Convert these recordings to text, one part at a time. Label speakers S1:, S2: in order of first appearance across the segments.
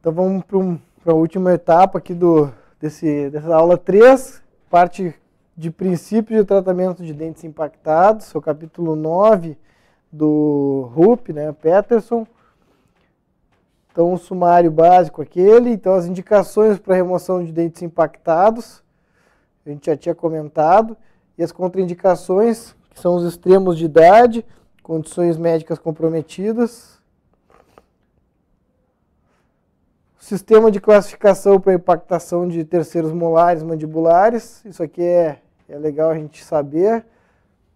S1: Então vamos para a última etapa aqui dessa aula 3, parte de princípios de tratamento de dentes impactados, o capítulo 9 do Rupp, né, Peterson. Então o sumário básico aquele, então as indicações para remoção de dentes impactados, a gente já tinha comentado, e as contraindicações, que são os extremos de idade, condições médicas comprometidas. Sistema de classificação para impactação de terceiros molares mandibulares. Isso aqui é legal a gente saber.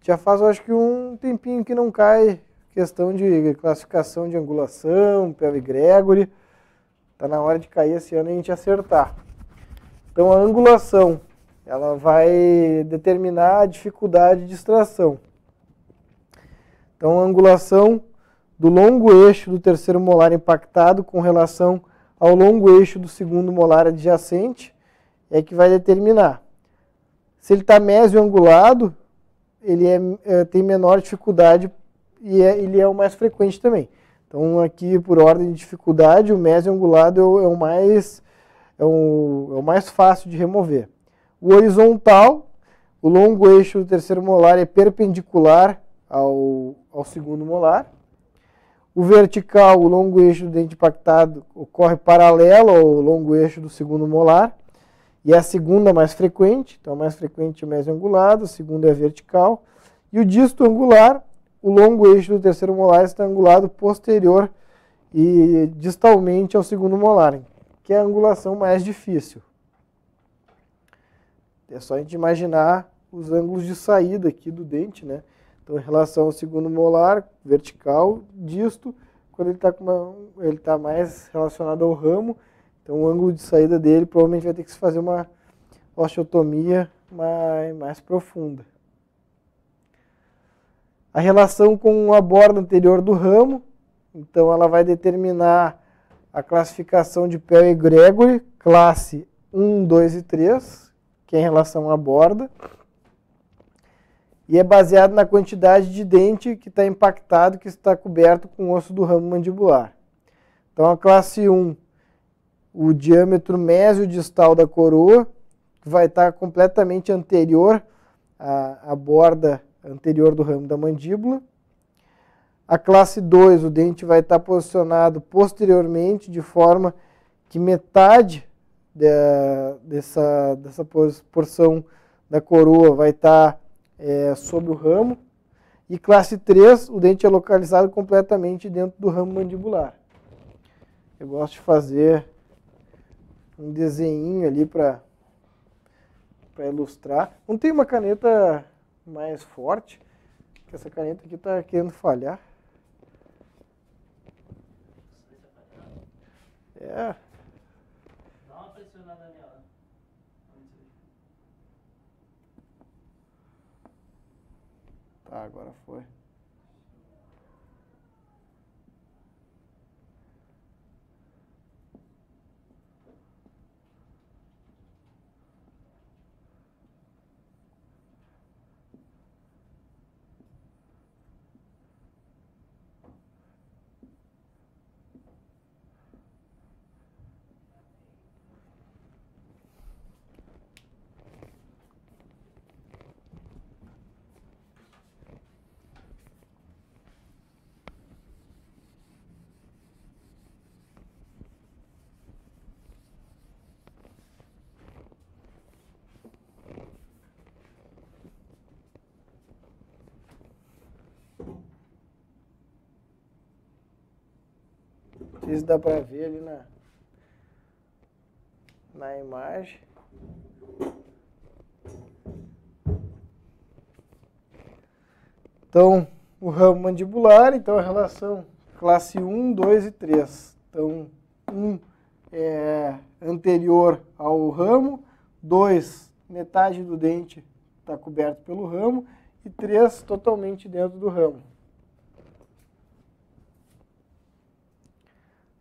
S1: Já faz, eu acho que um tempinho que não cai questão de classificação de angulação, Pelve Gregory. Está na hora de cair esse ano e a gente acertar. Então a angulação, ela vai determinar a dificuldade de extração. Então a angulação do longo eixo do terceiro molar impactado com relação ao longo eixo do segundo molar adjacente é que vai determinar. Se ele está mesioangulado, ele tem menor dificuldade e ele é o mais frequente também. Então aqui, por ordem de dificuldade, o mesioangulado é o mais fácil de remover. O horizontal, o longo eixo do terceiro molar é perpendicular ao segundo molar. O vertical, o longo eixo do dente impactado, ocorre paralelo ao longo eixo do segundo molar. E é a segunda mais frequente, então a mais frequente é o mesioangulado, a segunda é vertical. E o disto angular, o longo eixo do terceiro molar está angulado posterior e distalmente ao segundo molar, que é a angulação mais difícil. É só a gente imaginar os ângulos de saída aqui do dente, né? Então, em relação ao segundo molar, vertical, disto, quando ele está mais relacionado ao ramo, então o ângulo de saída dele provavelmente vai ter que se fazer uma osteotomia mais profunda. A relação com a borda anterior do ramo, então ela vai determinar a classificação de Pelve Gregory, classe 1, 2 e 3, que é em relação à borda. E é baseado na quantidade de dente que está impactado, que está coberto com o osso do ramo mandibular. Então, a classe 1, o diâmetro mesiodistal da coroa, vai estar completamente anterior à borda anterior do ramo da mandíbula. A classe 2, o dente vai estar posicionado posteriormente, de forma que metade dessa porção da coroa vai estar sobre o ramo. E classe 3, o dente é localizado completamente dentro do ramo mandibular. Eu gosto de fazer um desenho ali para ilustrar. Não tem uma caneta mais forte, que essa caneta aqui está querendo falhar. É.
S2: Dá uma pressionada nela.
S1: Tá, agora foi. Não sei se dá para ver ali na imagem. Então, o ramo mandibular, então a relação classe 1, 2 e 3. Então, 1 é anterior ao ramo, 2, metade do dente está coberto pelo ramo, e 3, totalmente dentro do ramo.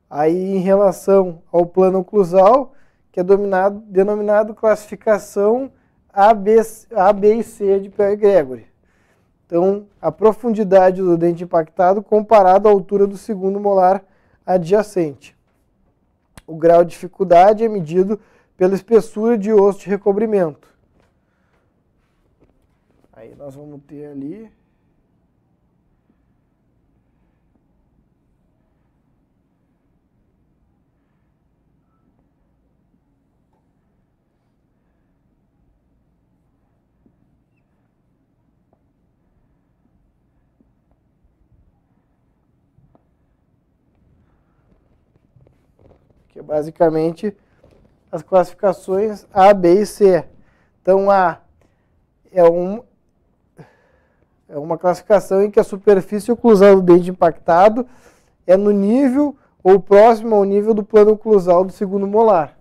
S1: Aí, em relação ao plano oclusal, que é denominado classificação A, B e C de Pelve Gregory. Então, a profundidade do dente impactado comparado à altura do segundo molar adjacente. O grau de dificuldade é medido pela espessura de osso de recobrimento. Aí nós vamos ter ali... que é basicamente as classificações A, B e C. Então, A é uma classificação em que a superfície oclusal do dente impactado é no nível ou próximo ao nível do plano oclusal do segundo molar.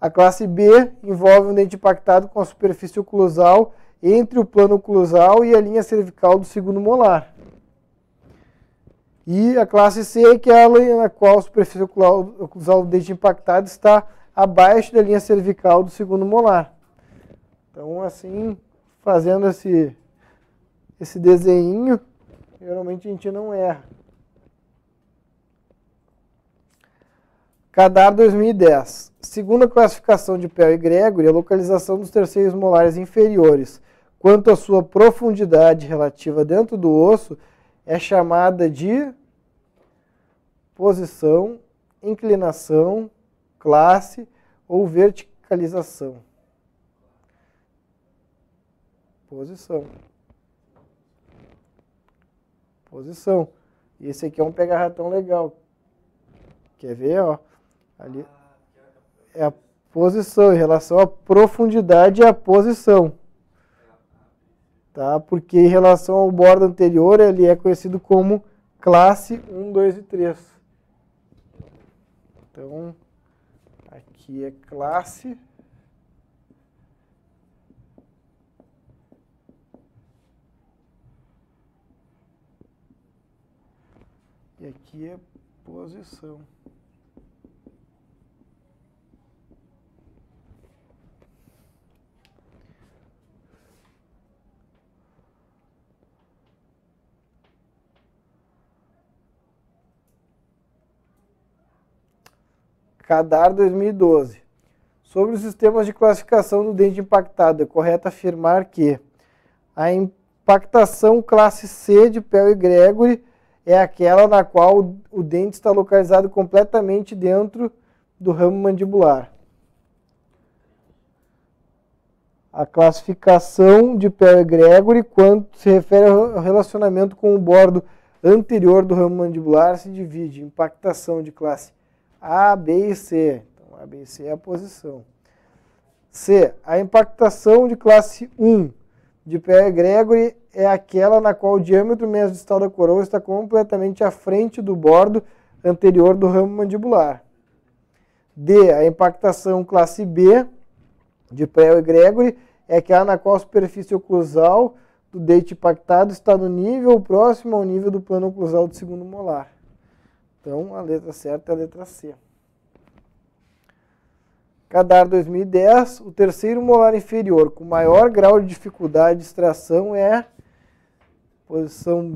S1: A classe B envolve um dente impactado com a superfície oclusal entre o plano oclusal e a linha cervical do segundo molar. E a classe C é aquela na qual a superfície oclusal do dente impactado está abaixo da linha cervical do segundo molar. Então, assim, fazendo esse desenho, geralmente a gente não erra. CADAR 2010. Segundo a classificação de Pell e Gregory, a localização dos terceiros molares inferiores, quanto à sua profundidade relativa dentro do osso, é chamada de posição, inclinação, classe ou verticalização. Posição. Posição. E esse aqui é um pega-ratão legal. Quer ver, ó? Ali é a posição, em relação à profundidade e à posição. Tá? Porque em relação ao bordo anterior, ele é conhecido como classe 1, 2 e 3. Então, aqui é classe. E aqui é posição. CADAR 2012. Sobre os sistemas de classificação do dente impactado, é correto afirmar que a impactação classe C de Pell e Gregory é aquela na qual o dente está localizado completamente dentro do ramo mandibular. A classificação de Pell e Gregory, quando se refere ao relacionamento com o bordo anterior do ramo mandibular, se divide em impactação de classe A, B e C. Então, A, B e C é a posição. C. A impactação de classe 1 de Pell e Gregory é aquela na qual o diâmetro mesodistal da coroa está completamente à frente do bordo anterior do ramo mandibular. D. A impactação classe B de Pell e Gregory é aquela na qual a superfície oclusal do dente impactado está no nível próximo ao nível do plano oclusal do segundo molar. Então, a letra certa é a letra C. CADAR 2010, o terceiro molar inferior com maior grau de dificuldade de extração é posição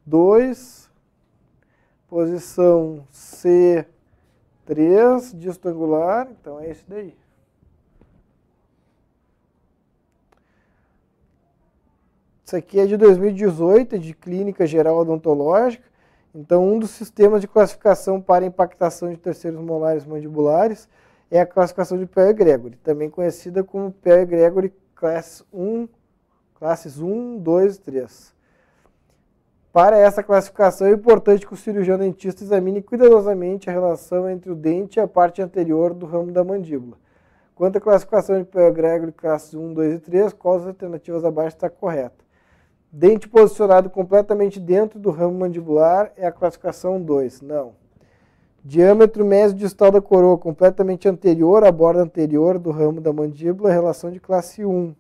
S1: B2, posição C3, dígito angular, então é esse daí. Isso aqui é de 2018, de Clínica Geral Odontológica. Então, um dos sistemas de classificação para impactação de terceiros molares mandibulares é a classificação de Pell e Gregory, também conhecida como Pell e Gregory classes 1, 2 e 3. Para essa classificação, é importante que o cirurgião dentista examine cuidadosamente a relação entre o dente e a parte anterior do ramo da mandíbula. Quanto à classificação de Pell e Gregory classes 1, 2 e 3, qual das alternativas abaixo está correta? Dente posicionado completamente dentro do ramo mandibular é a classificação 2. Não. Diâmetro mesodistal da coroa completamente anterior à borda anterior do ramo da mandíbula, relação de classe 1.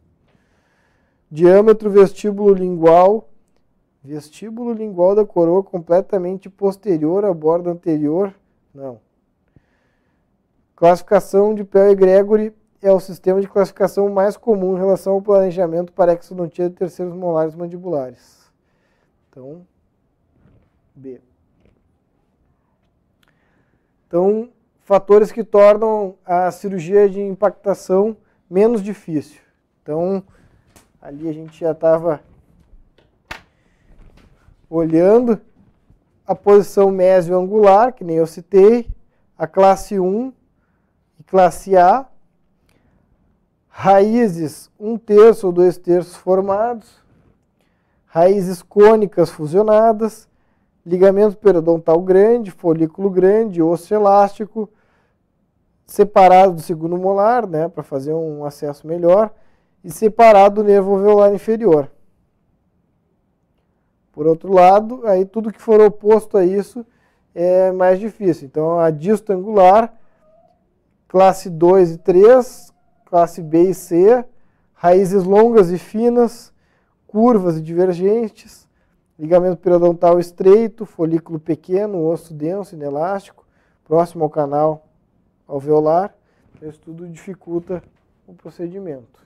S1: Diâmetro vestíbulo lingual da coroa completamente posterior à borda anterior. Não. Classificação de Pell e Gregory é o sistema de classificação mais comum em relação ao planejamento para exodontia de terceiros molares mandibulares. Então, B. Então, fatores que tornam a cirurgia de impactação menos difícil. Então, ali a gente já estava olhando a posição mesioangular, que nem eu citei, a classe 1 e classe A, raízes 1/3 ou 2/3 formados, raízes cônicas fusionadas, ligamento periodontal grande, folículo grande, osso elástico, separado do segundo molar, né, para fazer um acesso melhor, e separado do nervo alveolar inferior. Por outro lado, aí tudo que for oposto a isso é mais difícil. Então, a disto angular, classe 2 e 3, classe B e C, raízes longas e finas, curvas e divergentes, ligamento periodontal estreito, folículo pequeno, osso denso, inelástico, próximo ao canal alveolar. Isso tudo dificulta o procedimento.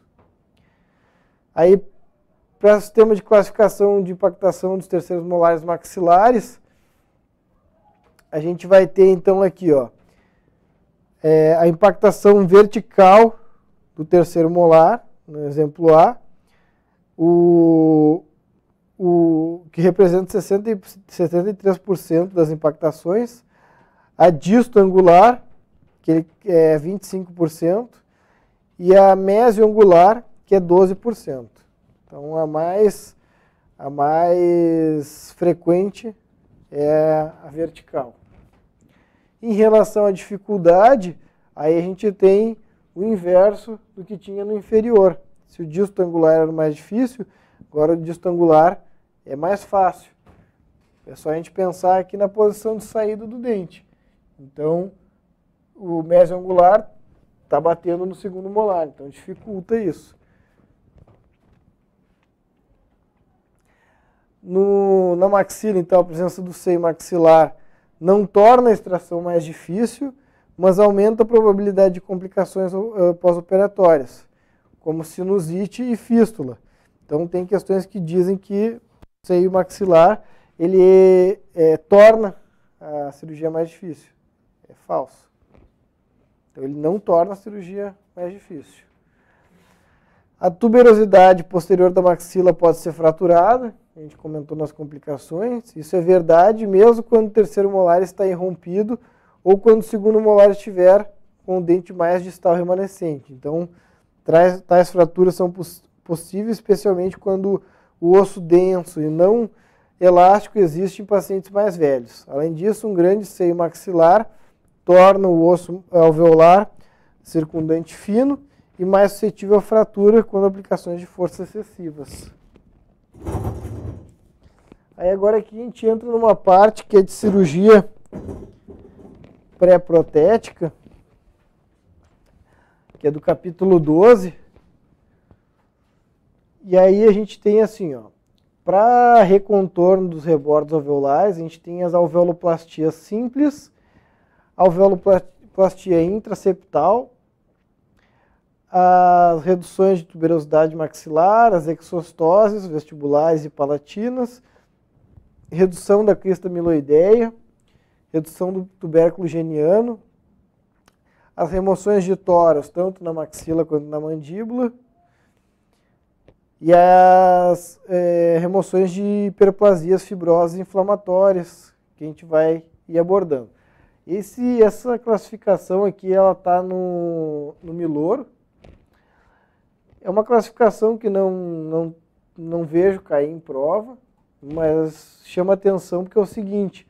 S1: Aí, para o sistema de classificação de impactação dos terceiros molares maxilares, a gente vai ter então aqui, ó, a impactação vertical do terceiro molar, no exemplo A, o que representa 73% das impactações, a disto angular, que é 25%, e a mesioangular, que é 12%. Então, a mais frequente é a vertical. Em relação à dificuldade, aí a gente tem o inverso do que tinha no inferior. Se o disto angular era o mais difícil, agora o disto angular é mais fácil. É só a gente pensar aqui na posição de saída do dente. Então, o mesioangular está batendo no segundo molar, então dificulta isso. Na maxila, então, a presença do seio maxilar não torna a extração mais difícil, mas aumenta a probabilidade de complicações pós-operatórias, como sinusite e fístula. Então, tem questões que dizem que o seio maxilar ele torna a cirurgia mais difícil. É falso. Então, ele não torna a cirurgia mais difícil. A tuberosidade posterior da maxila pode ser fraturada. A gente comentou nas complicações. Isso é verdade mesmo quando o terceiro molar está irrompido ou quando o segundo molar estiver com o dente mais distal remanescente. Então, tais fraturas são possíveis, especialmente quando o osso denso e não elástico existe em pacientes mais velhos. Além disso, um grande seio maxilar torna o osso alveolar circundante fino e mais suscetível à fratura quando aplicações de forças excessivas. Aí agora aqui a gente entra numa parte que é de cirurgia pré-protética, que é do capítulo 12. E aí a gente tem assim, ó, para recontorno dos rebordos alveolares, a gente tem as alveoloplastias simples, alveoloplastia intraseptal, as reduções de tuberosidade maxilar, as exostoses vestibulares e palatinas, redução da crista amiloideia, redução do tubérculo geniano, as remoções de tórax, tanto na maxila quanto na mandíbula, e as remoções de hiperplasias fibrosas inflamatórias, que a gente vai ir abordando. Essa classificação aqui, ela está no Miloro. É uma classificação que não vejo cair em prova, mas chama atenção porque é o seguinte,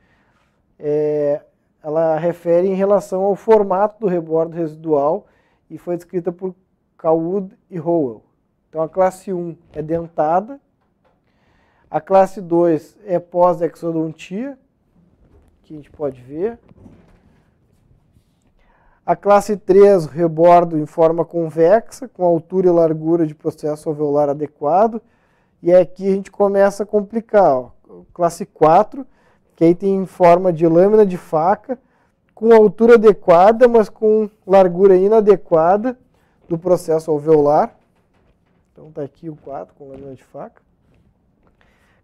S1: ela refere em relação ao formato do rebordo residual e foi descrita por Cowwood e Howell. Então a classe 1 é dentada, a classe 2 é pós-exodontia, que a gente pode ver. A classe 3, rebordo em forma convexa, com altura e largura de processo alveolar adequado. E aqui a gente começa a complicar. Ó. Classe 4, que aí tem forma de lâmina de faca, com altura adequada, mas com largura inadequada do processo alveolar. Então está aqui o 4 com lâmina de faca.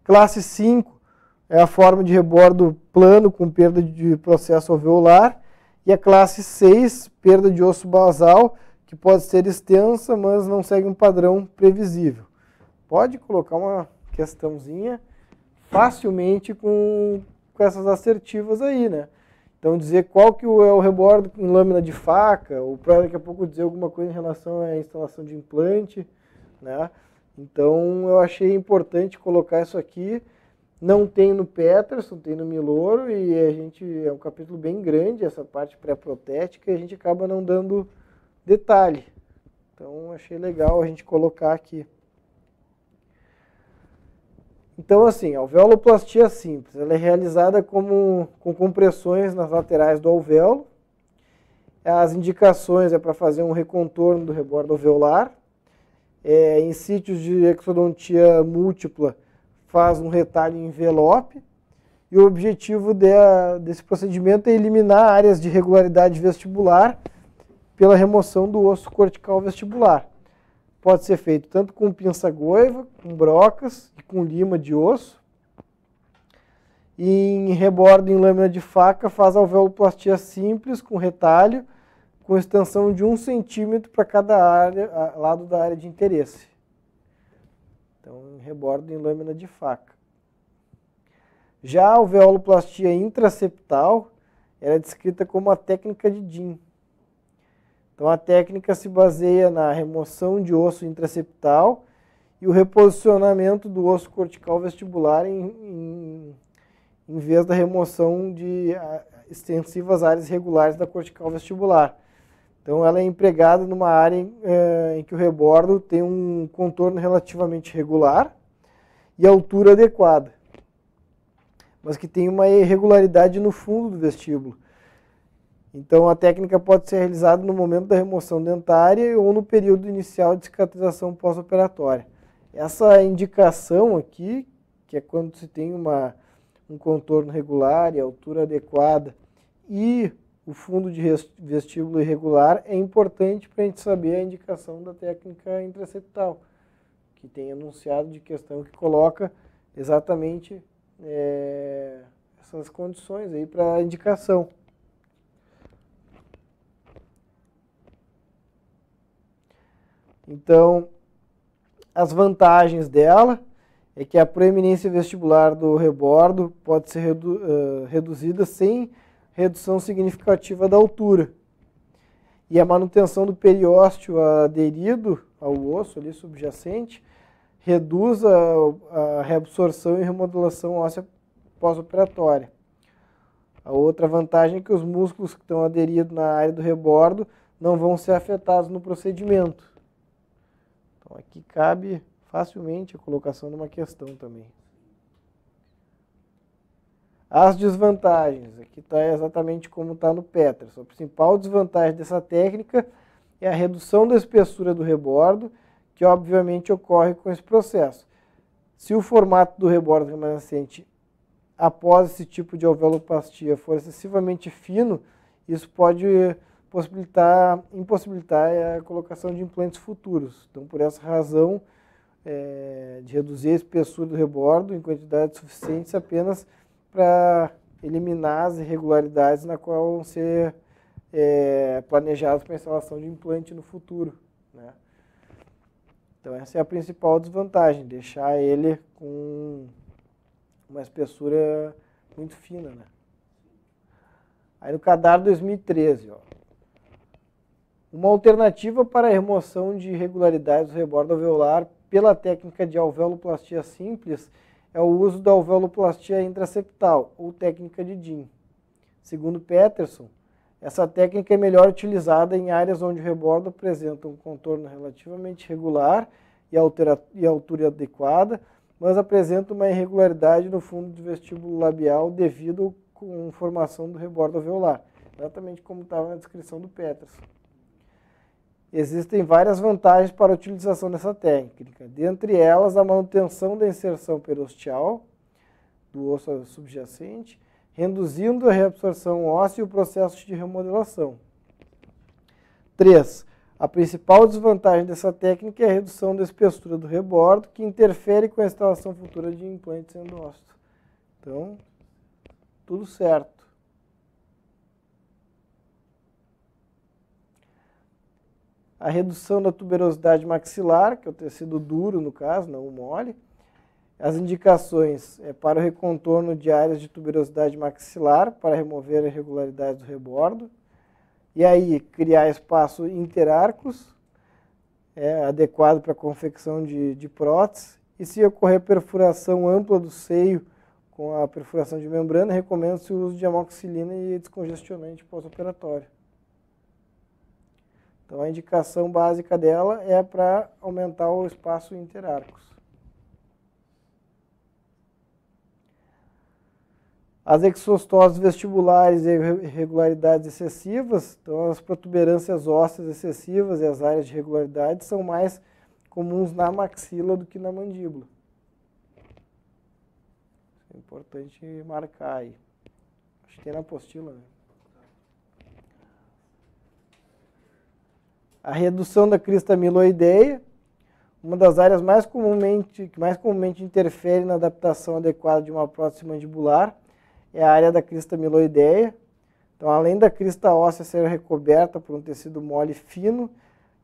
S1: Classe 5 é a forma de rebordo plano com perda de processo alveolar. E a classe 6, perda de osso basal, que pode ser extensa, mas não segue um padrão previsível. Pode colocar uma questãozinha facilmente com essas assertivas aí, né? Então dizer qual que é o rebordo em lâmina de faca, ou para daqui a pouco dizer alguma coisa em relação à instalação de implante, né? Então eu achei importante colocar isso aqui. Não tem no Peterson, tem no Miloro, e é um capítulo bem grande, essa parte pré-protética, e a gente acaba não dando detalhe. Então achei legal a gente colocar aqui. Então assim, a alveoloplastia simples, ela é realizada com compressões nas laterais do alvéolo. As indicações é para fazer um recontorno do rebordo alveolar. Em sítios de exodontia múltipla, faz um retalho em envelope. E o objetivo desse procedimento é eliminar áreas de irregularidade vestibular pela remoção do osso cortical vestibular. Pode ser feito tanto com pinça-goiva, com brocas e com lima de osso. E em rebordo em lâmina de faca, faz alveoloplastia simples, com retalho, com extensão de 1 centímetro para cada lado da área de interesse. Então, em rebordo em lâmina de faca. Já a alveoloplastia intraseptal, ela é descrita como a técnica de Dean. Então, a técnica se baseia na remoção de osso intraseptal e o reposicionamento do osso cortical vestibular em vez da remoção de extensivas áreas regulares da cortical vestibular. Então, ela é empregada numa área em que o rebordo tem um contorno relativamente regular e altura adequada, mas que tem uma irregularidade no fundo do vestíbulo. Então, a técnica pode ser realizada no momento da remoção dentária ou no período inicial de cicatrização pós-operatória. Essa indicação aqui, que é quando se tem um contorno regular e altura adequada e o fundo de vestíbulo irregular, é importante para a gente saber a indicação da técnica intraseptal, que tem enunciado de questão que coloca exatamente essas condições aí para a indicação. Então, as vantagens dela é que a proeminência vestibular do rebordo pode ser reduzida sem redução significativa da altura. E a manutenção do periósteo aderido ao osso ali subjacente reduz a reabsorção e remodulação óssea pós-operatória. A outra vantagem é que os músculos que estão aderidos na área do rebordo não vão ser afetados no procedimento. Então, aqui cabe facilmente a colocação de uma questão também. As desvantagens, aqui está exatamente como está no Peterson. A principal desvantagem dessa técnica é a redução da espessura do rebordo, que obviamente ocorre com esse processo. Se o formato do rebordo remanescente após esse tipo de alveoloplastia for excessivamente fino, isso pode impossibilitar a colocação de implantes futuros. Então, por essa razão, de reduzir a espessura do rebordo em quantidades suficientes apenas para eliminar as irregularidades na qual vão ser planejadas para a instalação de implante no futuro, né? Então, essa é a principal desvantagem, deixar ele com uma espessura muito fina, né? Aí no CADAR 2013, ó, uma alternativa para a remoção de irregularidades do rebordo alveolar pela técnica de alveoloplastia simples é o uso da alveoloplastia intraseptal, ou técnica de Dean. Segundo Peterson, essa técnica é melhor utilizada em áreas onde o rebordo apresenta um contorno relativamente regular e altura adequada, mas apresenta uma irregularidade no fundo do vestíbulo labial devido à formação do rebordo alveolar, exatamente como estava na descrição do Peterson. Existem várias vantagens para a utilização dessa técnica, dentre elas a manutenção da inserção periosteal do osso subjacente, reduzindo a reabsorção óssea e o processo de remodelação. 3. A principal desvantagem dessa técnica é a redução da espessura do rebordo, que interfere com a instalação futura de implantes endócitos. Então, tudo certo. A redução da tuberosidade maxilar, que é o tecido duro no caso, não o mole. As indicações é para o recontorno de áreas de tuberosidade maxilar, para remover irregularidades do rebordo. E aí, criar espaço interarcos, adequado para a confecção de prótese. E se ocorrer perfuração ampla do seio com a perfuração de membrana, recomenda-se o uso de amoxicilina e descongestionante pós-operatório. Então, a indicação básica dela é para aumentar o espaço interarcos. As exostoses vestibulares e irregularidades excessivas, então as protuberâncias ósseas excessivas e as áreas de irregularidade são mais comuns na maxila do que na mandíbula. É importante marcar aí. Acho que tem na apostila, né? A redução da crista amiloideia, uma das áreas que mais comumente interfere na adaptação adequada de uma prótese mandibular, é a área da crista amiloideia. Então, além da crista óssea ser recoberta por um tecido mole fino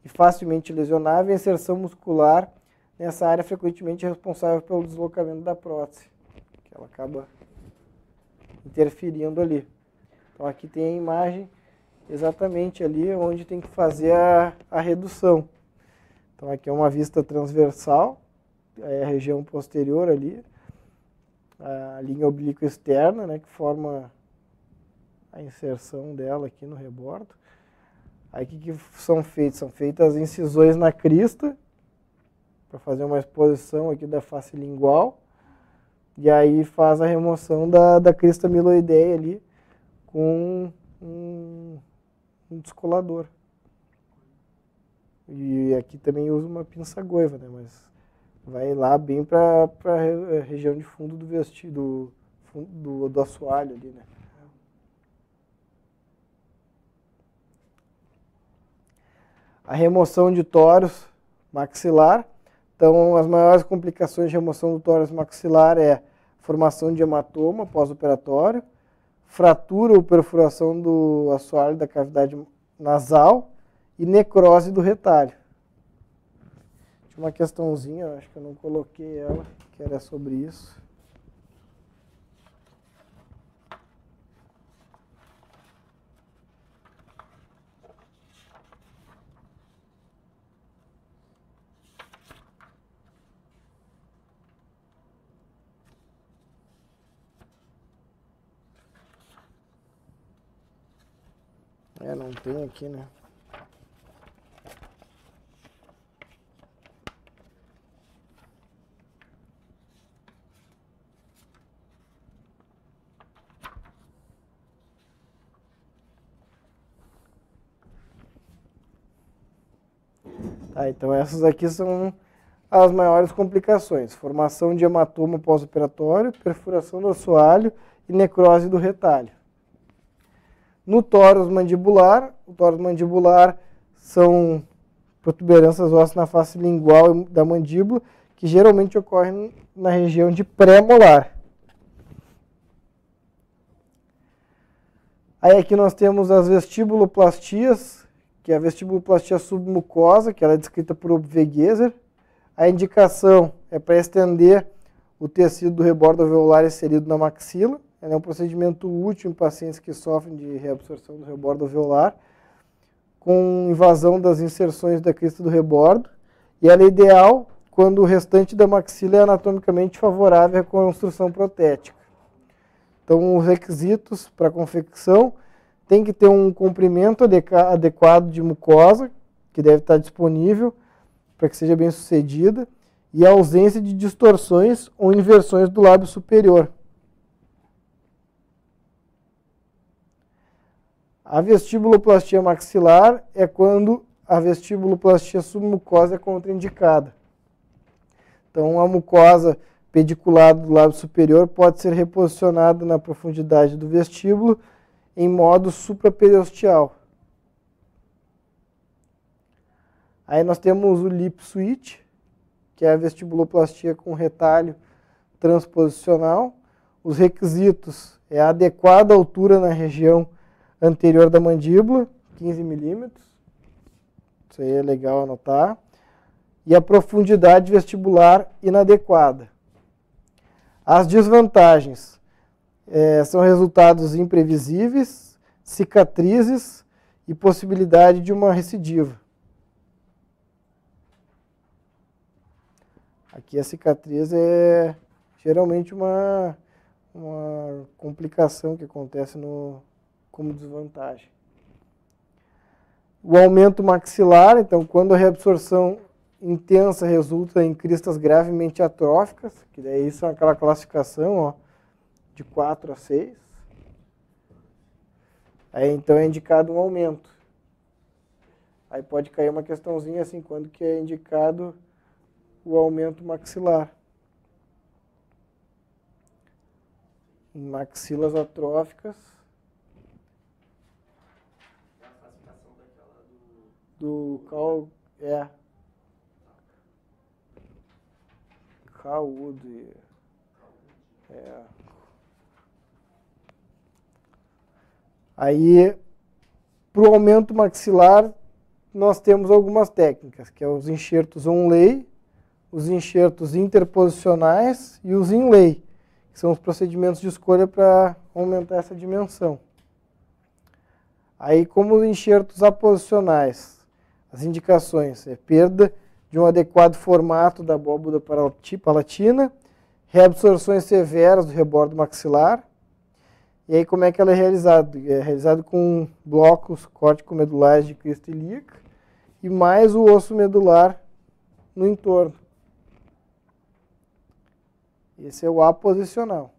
S1: e facilmente lesionável, a inserção muscular nessa área frequentemente é responsável pelo deslocamento da prótese, que ela acaba interferindo ali. Então, aqui tem a imagem exatamente ali onde tem que fazer a redução. Então, aqui é uma vista transversal, é a região posterior ali, a linha oblíqua externa, né, que forma a inserção dela aqui no rebordo. Aí o que são feitos? São feitas incisões na crista, para fazer uma exposição aqui da face lingual, e aí faz a remoção da crista amiloideia ali com um descolador. E aqui também usa uma pinça goiva, né, mas vai lá bem para a região de fundo do vestido, do assoalho ali, né. A remoção de tórax maxilar. Então, as maiores complicações de remoção do tórax maxilar é formação de hematoma pós-operatório, fratura ou perfuração do assoalho da cavidade nasal e necrose do retalho. Tinha uma questãozinha, acho que eu não coloquei ela, que era sobre isso. Não tem aqui, né? Tá, então essas aqui são as maiores complicações. Formação de hematoma pós-operatório, perfuração do assoalho e necrose do retalho. No tórax mandibular, o tórax mandibular são protuberâncias ósseas na face lingual da mandíbula, que geralmente ocorrem na região de pré-molar. Aí aqui nós temos as vestibuloplastias, que é a vestibuloplastia submucosa, que ela é descrita por Obwegeser. A indicação é para estender o tecido do rebordo alveolar inserido na maxila. É um procedimento útil em pacientes que sofrem de reabsorção do rebordo alveolar, com invasão das inserções da crista do rebordo, e ela é ideal quando o restante da maxila é anatomicamente favorável à reconstrução protética. Então, os requisitos para a confecção tem que ter um comprimento adequado de mucosa, que deve estar disponível para que seja bem sucedida, e a ausência de distorções ou inversões do lábio superior. A vestibuloplastia maxilar é quando a vestibuloplastia submucosa é contraindicada. Então, a mucosa pediculada do lábio superior pode ser reposicionada na profundidade do vestíbulo em modo supraperiosteal. Aí nós temos o lip switch, que é a vestibuloplastia com retalho transposicional. Os requisitos é a adequada altura na região anterior da mandíbula, 15 milímetros. Isso aí é legal anotar. E a profundidade vestibular inadequada. As desvantagens são resultados imprevisíveis, cicatrizes e possibilidade de uma recidiva. Aqui a cicatriz é geralmente uma complicação que acontece como desvantagem. O aumento maxilar, então, quando a reabsorção intensa resulta em cristas gravemente atróficas, que daí são aquela classificação, ó, de 4 a 6. Aí então é indicado um aumento. Aí pode cair uma questãozinha assim, quando que é indicado o aumento maxilar. Em maxilas atróficas.
S2: É a classificação daquela
S1: Caude. Aí, para o aumento maxilar, nós temos algumas técnicas, que é os enxertos on-lay, os enxertos interposicionais e os in-lay, que são os procedimentos de escolha para aumentar essa dimensão. Aí, como os enxertos aposicionais, as indicações é perda de um adequado formato da abóboda palatina, reabsorções severas do rebordo maxilar. E aí, como é que ela é realizada? É realizado com blocos córtico-medulares de crista ilíaca e mais o osso medular no entorno. Esse é o aposicional.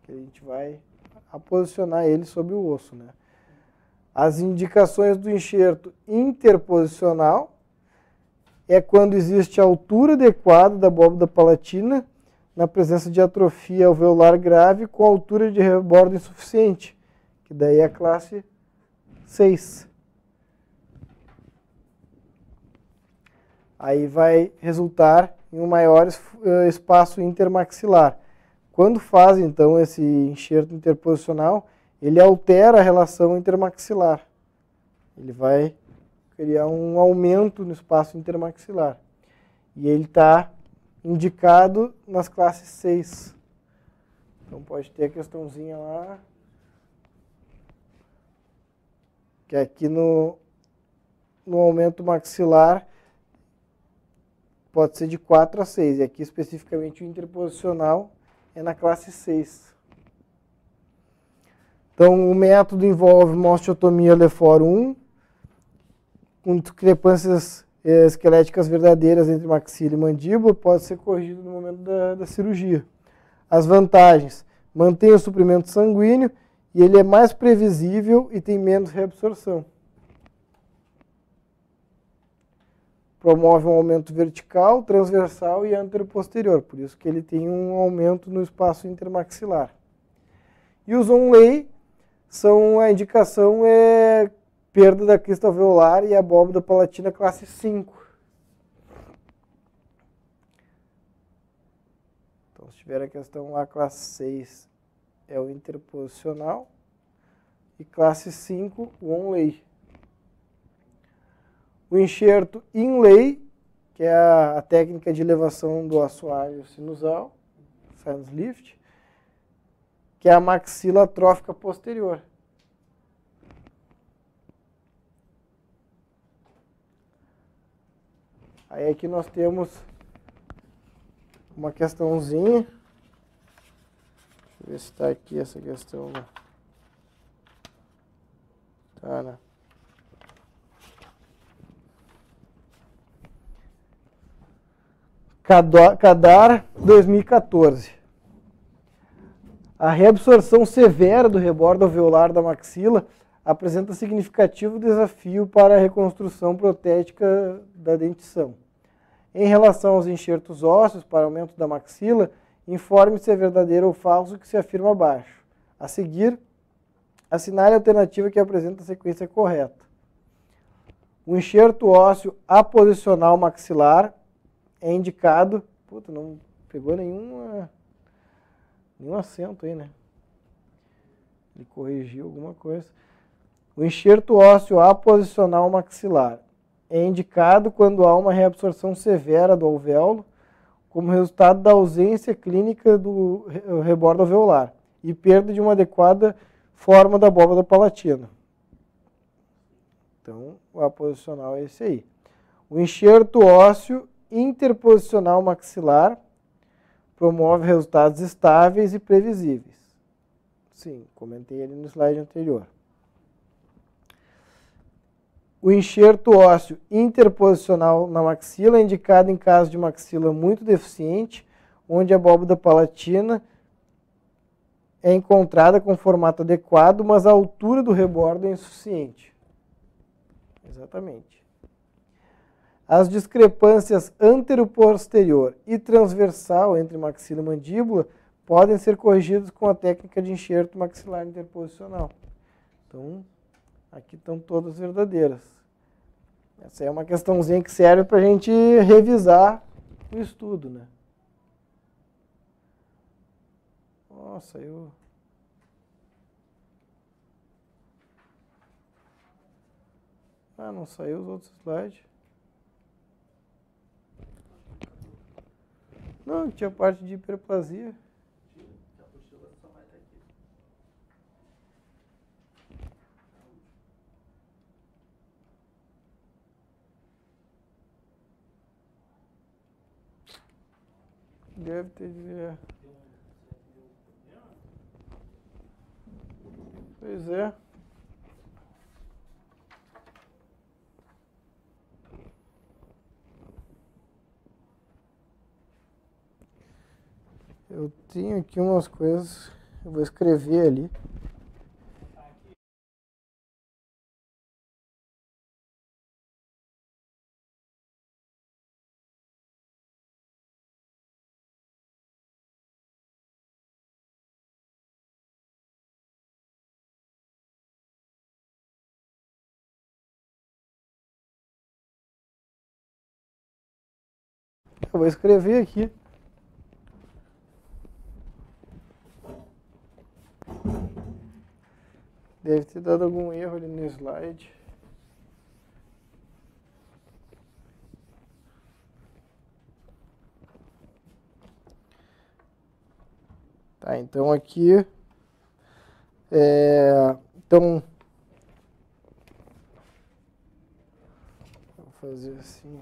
S1: Que a gente vai aposicionar ele sobre o osso, né? As indicações do enxerto interposicional é quando existe a altura adequada da abóboda palatina na presença de atrofia alveolar grave com altura de rebordo insuficiente, que daí é a classe 6. Aí vai resultar em um maior espaço intermaxilar. Quando faz, então, esse enxerto interposicional, ele altera a relação intermaxilar. Ele vai criar um aumento no espaço intermaxilar. E ele está indicado nas classes 6. Então pode ter a questãozinha lá, que aqui no aumento maxilar pode ser de 4 a 6. E aqui especificamente o interposicional é na classe 6. Então o método envolve uma osteotomia Lefort 1, com discrepâncias esqueléticas verdadeiras entre maxila e mandíbula, pode ser corrigido no momento da cirurgia. As vantagens: mantém o suprimento sanguíneo e ele é mais previsível e tem menos reabsorção. Promove um aumento vertical, transversal e anteroposterior, por isso que ele tem um aumento no espaço intermaxilar. E os on-lay são, a indicação é perda da crista alveolar e abóboda palatina classe 5. Então, se tiver a questão lá, classe 6 é o interposicional e classe 5 o on-lay. O enxerto in-lay, que é a técnica de elevação do assoalho sinusal, sinus lift, que é a maxila atrófica posterior. Aí aqui nós temos uma questãozinha. Deixa eu ver se está aqui essa questão. Tá, né? CADAR 2014. A reabsorção severa do rebordo alveolar da maxila apresenta significativo desafio para a reconstrução protética da dentição. Em relação aos enxertos ósseos para aumento da maxila, informe se é verdadeiro ou falso o que se afirma abaixo. A seguir, assinale a alternativa que apresenta a sequência correta. O enxerto ósseo aposicional maxilar é indicado... Puta, não pegou nenhum acento aí, né? Ele corrigiu alguma coisa. O enxerto ósseo aposicional maxilar é indicado quando há uma reabsorção severa do alvéolo, como resultado da ausência clínica do rebordo alveolar e perda de uma adequada forma da abóbada palatina. Então, o aposicional é esse aí. O enxerto ósseo interposicional maxilar promove resultados estáveis e previsíveis. Sim, comentei ali no slide anterior. O enxerto ósseo interposicional na maxila é indicado em caso de maxila muito deficiente, onde a abóbada palatina é encontrada com formato adequado, mas a altura do rebordo é insuficiente. Exatamente. As discrepâncias antero-posterior e transversal entre maxila e mandíbula podem ser corrigidas com a técnica de enxerto maxilar interposicional. Então, aqui estão todas verdadeiras. Essa é uma questãozinha que serve para a gente revisar o estudo, né? Nossa, eu... Ah, não saiu os outros slides. Não, tinha parte de hiperplasia.
S2: A apostila só vai estar aqui.
S1: Deve ter... Pois é. Eu tenho aqui umas coisas, eu vou escrever ali. Eu vou escrever aqui. Deve ter dado algum erro ali no slide. Tá, então aqui... então... Vou fazer assim...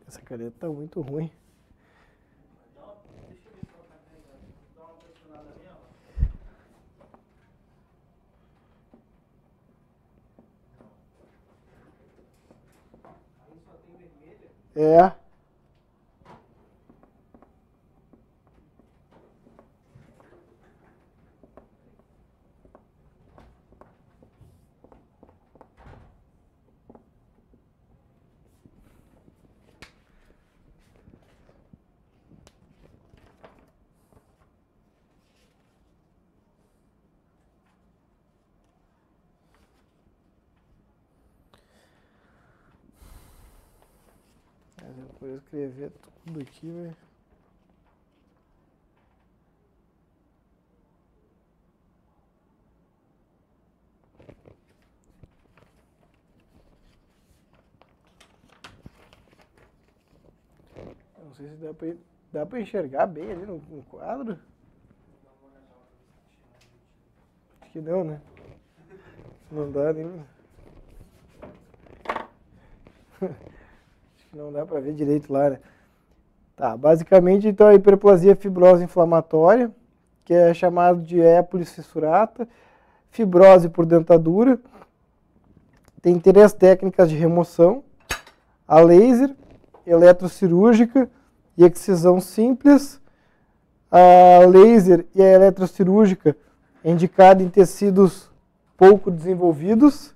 S1: Essa caneta tá muito ruim.
S2: Deixa eu ver se ela tá carregando. Dá uma pressionada nela. Aí só tem vermelha.
S1: É. Mas eu vou escrever tudo aqui, velho. Não sei se dá pra enxergar bem ali no quadro. Acho que não, né? Não dá nem. Acho que não dá pra ver direito lá, né? Tá, basicamente, então, a hiperplasia fibrosa inflamatória, que é chamado de hépolis fissurata, fibrose por dentadura. Tem 3 técnicas de remoção: a laser, eletrocirúrgica e excisão simples. A laser e a eletrocirúrgica é indicada em tecidos pouco desenvolvidos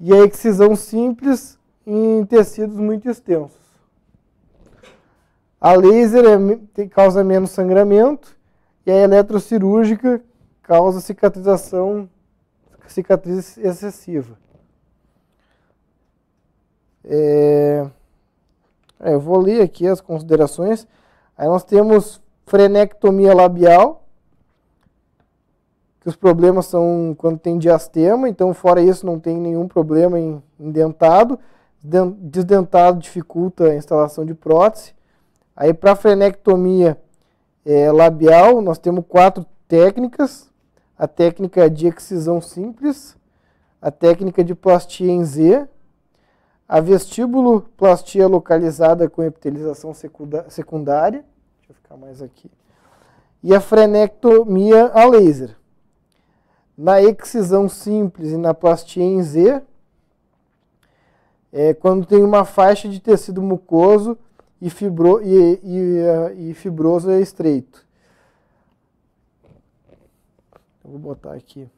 S1: e a excisão simples em tecidos muito extensos. A laser causa menos sangramento e a eletrocirúrgica causa cicatriz excessiva. Eu vou ler aqui as considerações. Aí nós temos frenectomia labial, que os problemas são quando tem diastema, então fora isso não tem nenhum problema em dentado. Desdentado dificulta a instalação de prótese. Aí para frenectomia labial, nós temos 4 técnicas. A técnica de excisão simples, a técnica de plastia em Z, a vestíbulo-plastia localizada com epitelização secundária, deixa eu ficar mais aqui, e a frenectomia a laser. Na excisão simples e na plastia em Z, quando tem uma faixa de tecido mucoso e fibroso é estreito. Eu vou botar aqui.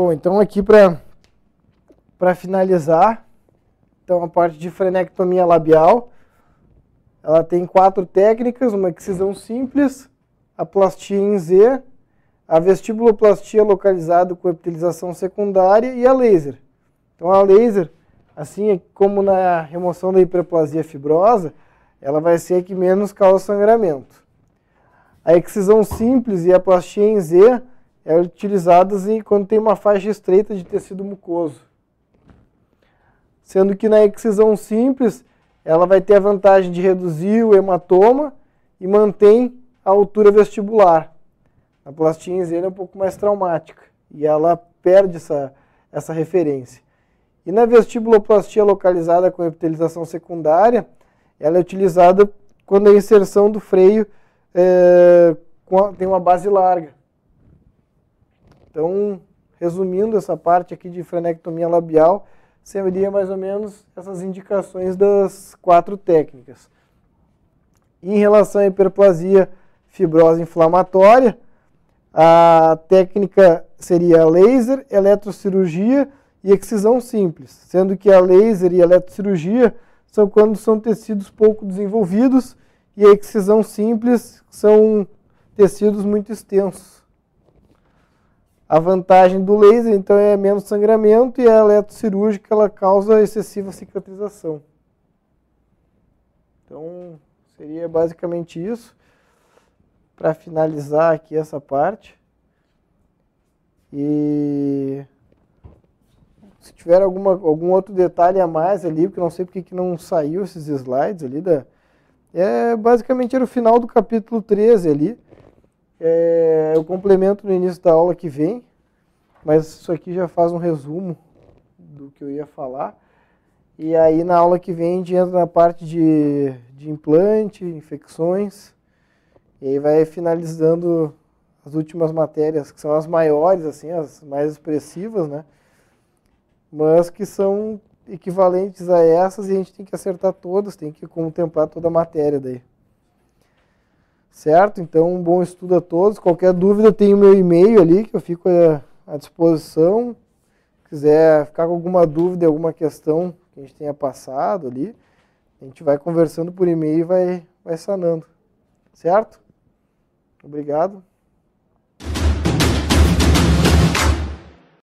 S1: Bom, então aqui para finalizar, então a parte de frenectomia labial, ela tem 4 técnicas, uma excisão simples, a plastia em Z, a vestibuloplastia localizada com epitelização secundária e a laser. Então a laser, assim como na remoção da hiperplasia fibrosa, ela vai ser a que menos causa sangramento. A excisão simples e a plastia em Z é utilizadas quando tem uma faixa estreita de tecido mucoso. Sendo que na excisão simples, ela vai ter a vantagem de reduzir o hematoma e mantém a altura vestibular. A plastia em Z é um pouco mais traumática e ela perde essa referência. E na vestibuloplastia localizada com epitelização secundária, ela é utilizada quando a inserção do freio tem uma base larga. Então, resumindo essa parte aqui de frenectomia labial, seria mais ou menos essas indicações das 4 técnicas. Em relação à hiperplasia fibrosa inflamatória, a técnica seria laser, eletrocirurgia e excisão simples, sendo que a laser e a eletrocirurgia são quando são tecidos pouco desenvolvidos e a excisão simples são tecidos muito extensos. A vantagem do laser, então, é menos sangramento e a eletrocirúrgica ela causa excessiva cicatrização. Então, seria basicamente isso. Para finalizar aqui essa parte. E se tiver algum outro detalhe a mais ali, porque não sei porque que não saiu esses slides ali, basicamente era o final do capítulo 13 ali. Eu complemento no início da aula que vem, mas isso aqui já faz um resumo do que eu ia falar. E aí na aula que vem a gente entra na parte de implante, infecções, e aí vai finalizando as últimas matérias, que são as maiores, assim, as mais expressivas, né? Mas que são equivalentes a essas e a gente tem que acertar todas, tem que contemplar toda a matéria daí. Certo? Então, um bom estudo a todos. Qualquer dúvida, tem o meu e-mail ali, que eu fico à disposição. Se quiser ficar com alguma dúvida, alguma questão que a gente tenha passado ali, a gente vai conversando por e-mail e vai sanando. Certo? Obrigado.